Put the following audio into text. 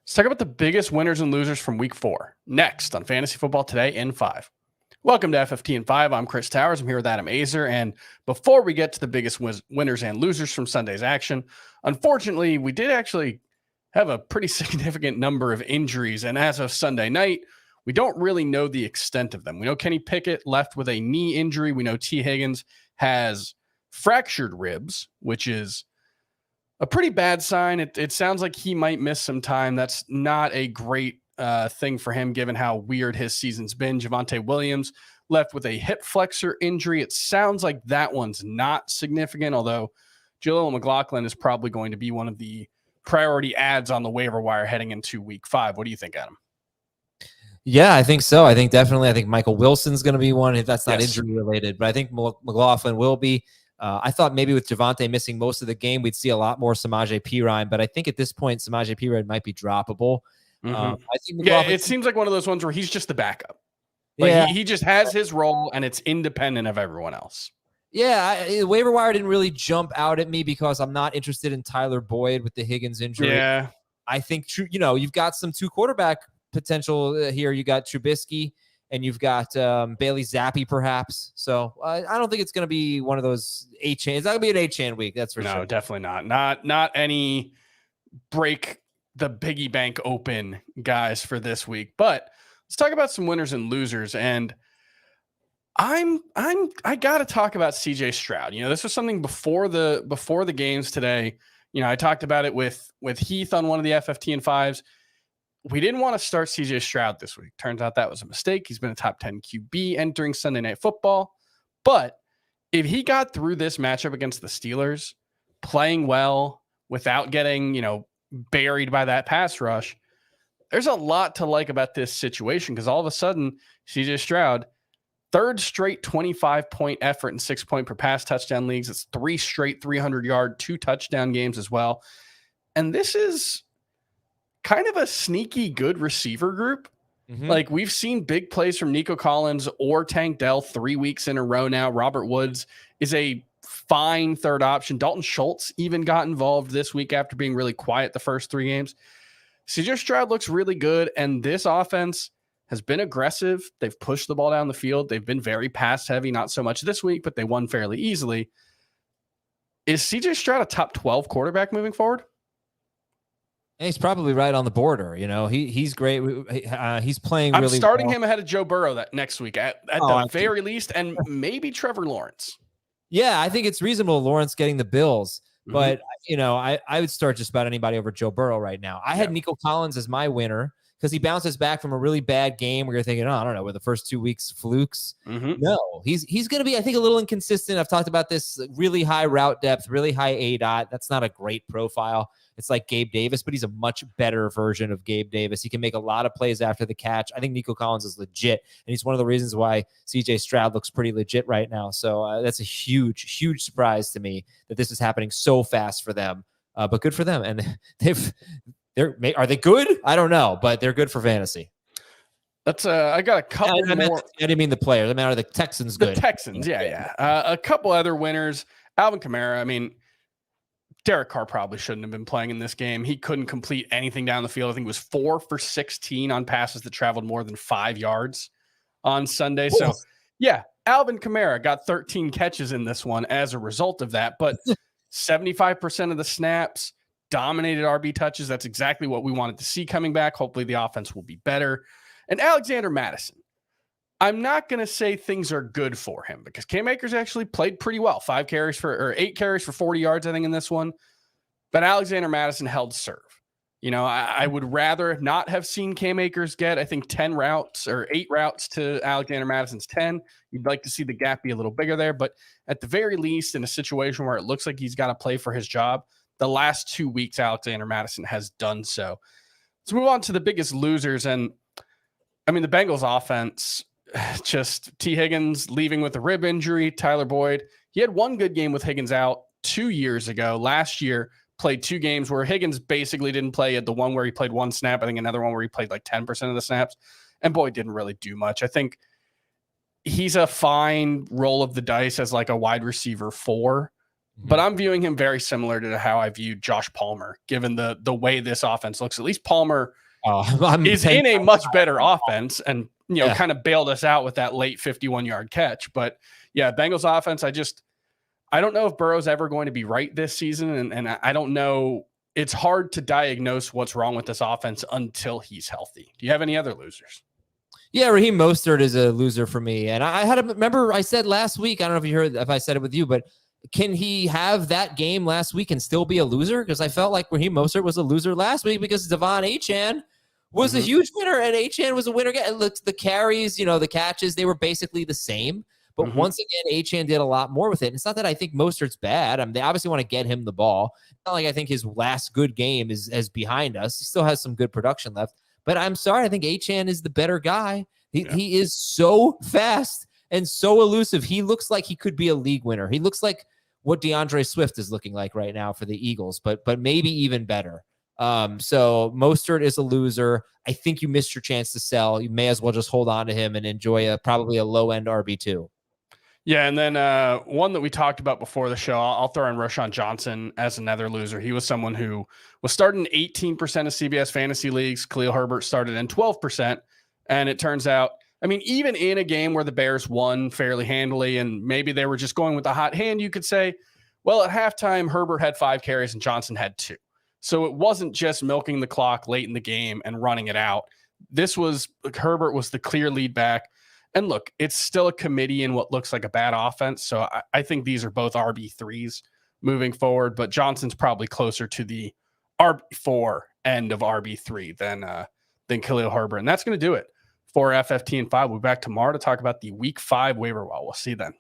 Let's talk about the biggest winners and losers from week 4. Next on Fantasy Football Today in 5. Welcome to FFT in 5. I'm Chris Towers. I'm here with Adam Azer. And before we get to the biggest winners and losers from Sunday's action, unfortunately, we did actually have a pretty significant number of injuries. And as of Sunday night, we don't really know the extent of them. We know Kenny Pickett left with a knee injury. We know T. Higgins has fractured ribs, which is a pretty bad sign. It sounds like he might miss some time. That's not a great thing for him, given how weird his season's been. Javonte Williams left with a hip flexor injury. It sounds like that one's not significant, although Jaleel McLaughlin is probably going to be one of the priority ads on the waiver wire heading into week 5. What do you think, Adam? Yeah, I think so. I think Michael Wilson's going to be one if that's not injury related, but I think McLaughlin will be. I thought maybe with Javonte missing most of the game, we'd see a lot more Samaje Perine, but I think at this point, Samaje Perine might be droppable. I think it seems like one of those ones where he's just the backup. He just has his role, and it's independent of everyone else. Yeah, the waiver wire didn't really jump out at me because I'm not interested in Tyler Boyd with the Higgins injury. Yeah, I think you've got some 2 quarterback potential here. You got Trubisky and you've got Bailey Zappi perhaps. So I don't think it's going to be one of those 8-chan. It's not going to be an 8-chan week. That's for sure. No, definitely not. Not any break the piggy bank open guys for this week. But let's talk about some winners and losers. And I got to talk about CJ Strad. This was something before the games today. I talked about it with Heath on one of the FFT and 5s. We didn't want to start CJ Strad this week. Turns out that was a mistake. He's been a top 10 QB entering Sunday Night Football. But if he got through this matchup against the Steelers, playing well without getting, buried by that pass rush, there's a lot to like about this situation because all of a sudden, CJ Stroud, third straight 25-point effort and 6-point per pass touchdown leagues. It's 3 straight 300-yard, 2 touchdown games as well. And this is kind of a sneaky good receiver group. Like we've seen big plays from Nico Collins or Tank Dell 3 weeks in a row now. Robert Woods is a fine third option. Dalton Schultz even got involved this week after being really quiet the first 3 games. CJ Stroud looks really good, and this offense has been aggressive. They've pushed the ball down the field. They've been very pass heavy, not so much this week, but they won fairly easily. Is CJ Stroud a top 12 quarterback moving forward? And he's probably right on the border. He's great. He's playing really well. I'm starting him ahead of Joe Burrow that next week at the very least, and maybe Trevor Lawrence. Yeah, I think it's reasonable Lawrence getting the Bills, but I would start just about anybody over Joe Burrow right now. I had Nico Collins as my winner because he bounces back from a really bad game where you're thinking, I don't know, were the first 2 weeks flukes? No, he's going to be, I think, a little inconsistent. I've talked about this, really high route depth, really high ADOT. That's not a great profile. It's like Gabe Davis, but he's a much better version of Gabe Davis. He can make a lot of plays after the catch. I think Nico Collins is legit, and he's one of the reasons why CJ Stroud looks pretty legit right now. So that's a huge, huge surprise to me that this is happening so fast for them. But good for them, and are they good? I don't know, but they're good for fantasy. That's I got a couple more. I didn't mean the players. I mean, are the Texans good? The Texans, yeah. A couple other winners. Alvin Kamara. I mean, Derek Carr probably shouldn't have been playing in this game. He couldn't complete anything down the field. I think it was 4 for 16 on passes that traveled more than 5 yards on Sunday. Ooh. So, yeah, Alvin Kamara got 13 catches in this one as a result of that. But 75% of the snaps, dominated RB touches. That's exactly what we wanted to see coming back. Hopefully the offense will be better. And Alexander Mattison, I'm not going to say things are good for him because Cam Akers actually played pretty well. 8 carries for 40 yards, I think, in this one. But Alexander Mattison held serve. I would rather not have seen Cam Akers get, I think, 10 routes or 8 routes to Alexander Madison's 10. You'd like to see the gap be a little bigger there. But at the very least, in a situation where it looks like he's got to play for his job, the last 2 weeks, Alexander Mattison has done so. Let's move on to the biggest losers. And, I mean, the Bengals offense, just T. Higgins leaving with a rib injury. Tyler Boyd, he had 1 good game with Higgins out 2 years ago. Last year, played 2 games where Higgins basically didn't play. He had the one where he played 1 snap. I think another one where he played like 10% of the snaps. And Boyd didn't really do much. I think he's a fine roll of the dice as like a wide receiver 4. but I'm viewing him very similar to how I viewed Josh Palmer, given the way this offense looks. At least Palmer is in a much better offense and, kind of bailed us out with that late 51-yard catch. But yeah, Bengals offense, I don't know if Burrow's ever going to be right this season. And I don't know. It's hard to diagnose what's wrong with this offense until he's healthy. Do you have any other losers? Yeah, Raheem Mostert is a loser for me. And remember I said last week, I don't know if you heard, if I said it with you, but can he have that game last week and still be a loser? Because I felt like Raheem Mostert was a loser last week because Devon Achane was a huge winner and Achane was a winner again. Look, the carries, the catches, they were basically the same. But once again, Achane did a lot more with it. And it's not that I think Mostert's bad. I mean, they obviously want to get him the ball. It's not like I think his last good game is behind us. He still has some good production left. But I'm sorry, I think Achane is the better guy. He is so fast and so elusive. He looks like he could be a league winner. He looks like what DeAndre Swift is looking like right now for the Eagles, but maybe even better. So Mostert is a loser. I think you missed your chance to sell. You may as well just hold on to him and enjoy probably a low-end RB2. Yeah, and then one that we talked about before the show, I'll throw in Roshan Johnson as another loser. He was someone who was starting 18% of CBS fantasy leagues. Khalil Herbert started in 12%. And it turns out, I mean, even in a game where the Bears won fairly handily and maybe they were just going with the hot hand, you could say, well, at halftime, Herbert had 5 carries and Johnson had 2. So it wasn't just milking the clock late in the game and running it out. Herbert was the clear lead back. And look, it's still a committee in what looks like a bad offense. So I think these are both RB3s moving forward, but Johnson's probably closer to the RB4 end of RB3 than Khalil Herbert. And that's going to do it for FFT and 5. We'll be back tomorrow to talk about the Week 5 waiver wire. We'll see you then.